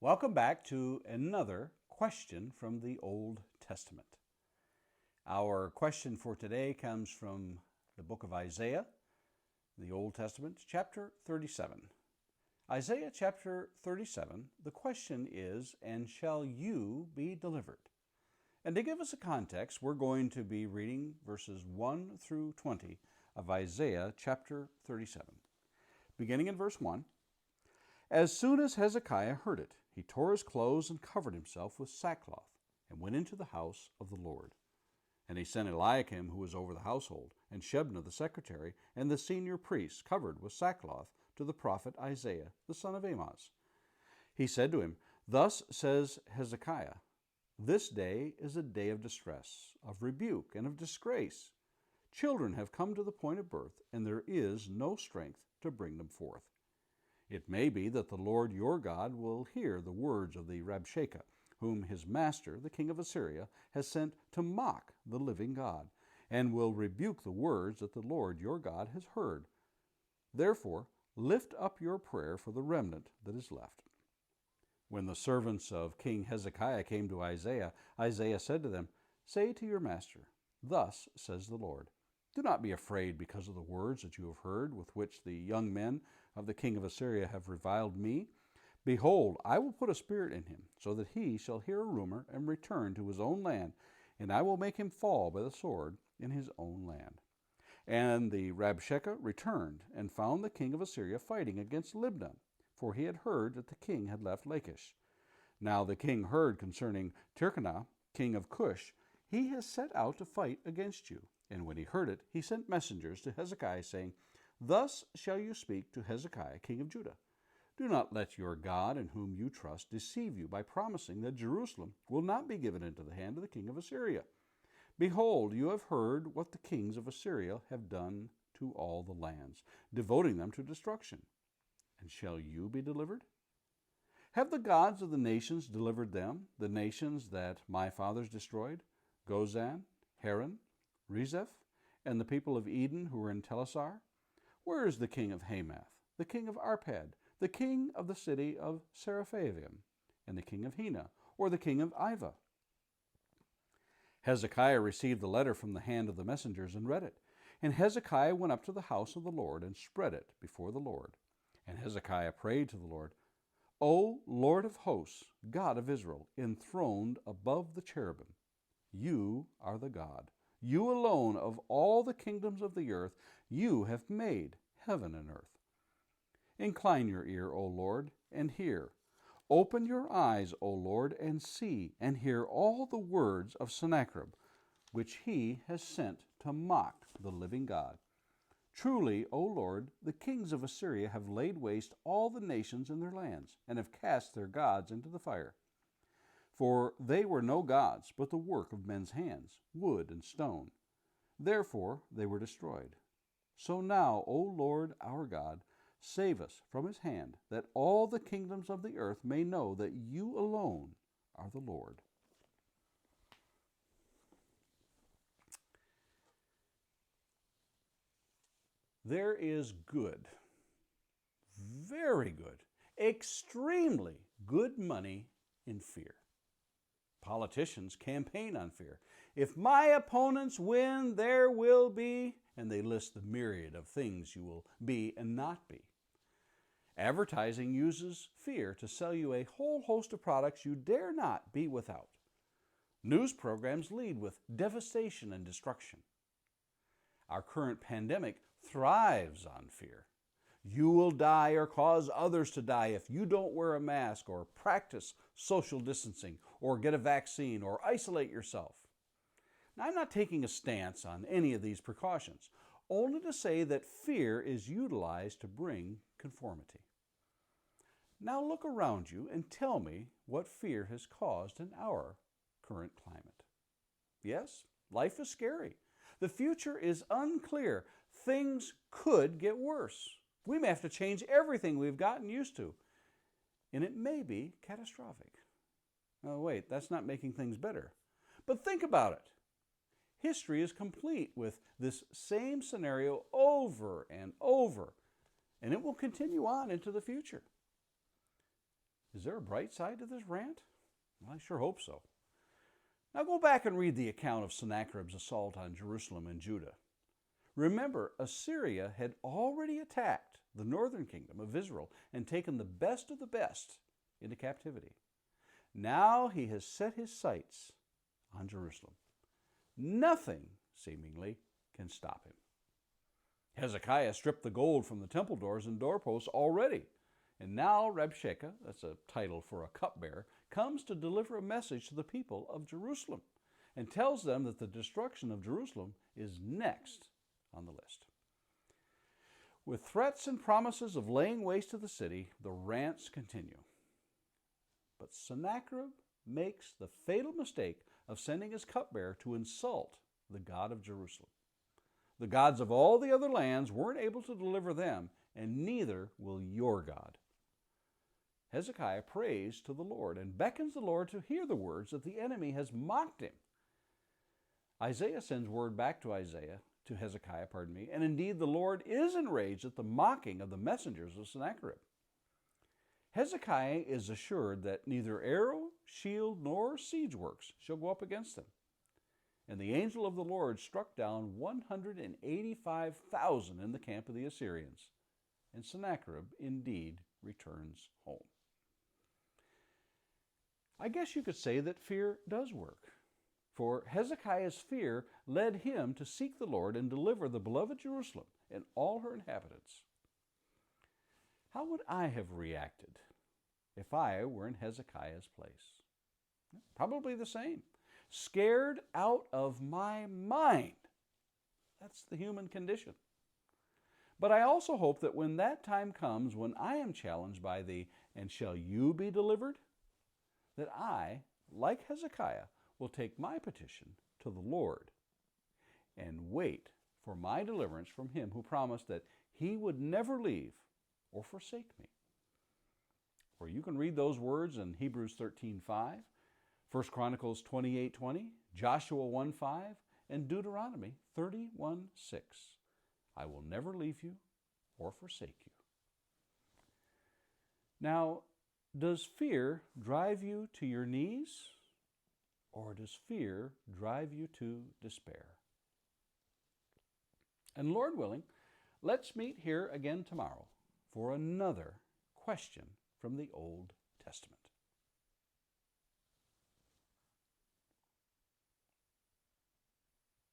Welcome back to another question from the Old Testament. Our question for today comes from the book of Isaiah, the Old Testament, chapter 37. Isaiah chapter 37, the question is, "And shall you be delivered?" And to give us a context, we're going to be reading verses 1 through 20 of Isaiah chapter 37. Beginning in verse 1, "As soon as Hezekiah heard it, he tore his clothes and covered himself with sackcloth, and went into the house of the Lord. And he sent Eliakim, who was over the household, and Shebna the secretary, and the senior priests, covered with sackcloth, to the prophet Isaiah, the son of Amoz. He said to him, 'Thus says Hezekiah, this day is a day of distress, of rebuke, and of disgrace. Children have come to the point of birth, and there is no strength to bring them forth. It may be that the Lord your God will hear the words of the Rabshakeh, whom his master, the king of Assyria, has sent to mock the living God, and will rebuke the words that the Lord your God has heard. Therefore, lift up your prayer for the remnant that is left.' When the servants of King Hezekiah came to Isaiah, Isaiah said to them, 'Say to your master, thus says the Lord, do not be afraid because of the words that you have heard, with which the young men of the king of Assyria have reviled me. Behold, I will put a spirit in him, so that he shall hear a rumor and return to his own land, and I will make him fall by the sword in his own land.' And the Rabshakeh returned and found the king of Assyria fighting against Libnah, for he had heard that the king had left Lachish. Now the king heard concerning Tirkanah, king of Cush, he has set out to fight against you. And when he heard it, he sent messengers to Hezekiah, saying, 'Thus shall you speak to Hezekiah, king of Judah. Do not let your God, in whom you trust, deceive you by promising that Jerusalem will not be given into the hand of the king of Assyria. Behold, you have heard what the kings of Assyria have done to all the lands, devoting them to destruction. And shall you be delivered? Have the gods of the nations delivered them, the nations that my fathers destroyed? Gozan, Haran, Rezeph, and the people of Eden who were in Telassar? Where is the king of Hamath, the king of Arpad, the king of the city of Seraphim, and the king of Hena, or the king of Ivah?' Hezekiah received the letter from the hand of the messengers and read it. And Hezekiah went up to the house of the Lord and spread it before the Lord. And Hezekiah prayed to the Lord, 'O Lord of hosts, God of Israel, enthroned above the cherubim, you are the God. You alone of all the kingdoms of the earth, you have made heaven and earth. Incline your ear, O Lord, and hear. Open your eyes, O Lord, and see, and hear all the words of Sennacherib, which he has sent to mock the living God. Truly, O Lord, the kings of Assyria have laid waste all the nations in their lands, and have cast their gods into the fire. For they were no gods, but the work of men's hands, wood and stone. Therefore they were destroyed. So now, O Lord our God, save us from his hand, that all the kingdoms of the earth may know that you alone are the Lord.'" There is good, very good, extremely good money in fear. Politicians campaign on fear. If my opponents win, there will be, and they list the myriad of things you will be and not be. Advertising uses fear to sell you a whole host of products you dare not be without. News programs lead with devastation and destruction. Our current pandemic thrives on fear. You will die or cause others to die if you don't wear a mask or practice social distancing or get a vaccine or isolate yourself. Now, I'm not taking a stance on any of these precautions, only to say that fear is utilized to bring conformity. Now look around you and tell me what fear has caused in our current climate. Yes, life is scary. The future is unclear. Things could get worse. We may have to change everything we've gotten used to, and it may be catastrophic. Oh, wait, that's not making things better. But think about it. History is complete with this same scenario over and over, and it will continue on into the future. Is there a bright side to this rant? Well, I sure hope so. Now go back and read the account of Sennacherib's assault on Jerusalem and Judah. Remember, Assyria had already attacked the northern kingdom of Israel and taken the best of the best into captivity. Now he has set his sights on Jerusalem. Nothing, seemingly, can stop him. Hezekiah stripped the gold from the temple doors and doorposts already. And now Rabshakeh, that's a title for a cupbearer, comes to deliver a message to the people of Jerusalem and tells them that the destruction of Jerusalem is next on the list. With threats and promises of laying waste to the city, the rants continue. But Sennacherib makes the fatal mistake of sending his cupbearer to insult the God of Jerusalem. The gods of all the other lands weren't able to deliver them, and neither will your God. Hezekiah prays to the Lord and beckons the Lord to hear the words that the enemy has mocked him. Isaiah sends word back to Hezekiah, and indeed the Lord is enraged at the mocking of the messengers of Sennacherib. Hezekiah is assured that neither arrow, shield, nor siege works shall go up against them. And the angel of the Lord struck down 185,000 in the camp of the Assyrians, and Sennacherib indeed returns home. I guess you could say that fear does work, for Hezekiah's fear led him to seek the Lord and deliver the beloved Jerusalem and all her inhabitants. How would I have reacted if I were in Hezekiah's place? Probably the same. Scared out of my mind. That's the human condition. But I also hope that when that time comes, when I am challenged by the, "And shall you be delivered?" that I, like Hezekiah, will take my petition to the Lord and wait for my deliverance from him who promised that he would never leave or forsake me. Or you can read those words in Hebrews 13:5, 1 Chronicles 28:20, Joshua 1:5, and Deuteronomy 31:6. I will never leave you or forsake you. Now, does fear drive you to your knees, or does fear drive you to despair? And Lord willing, let's meet here again tomorrow for another question from the Old Testament.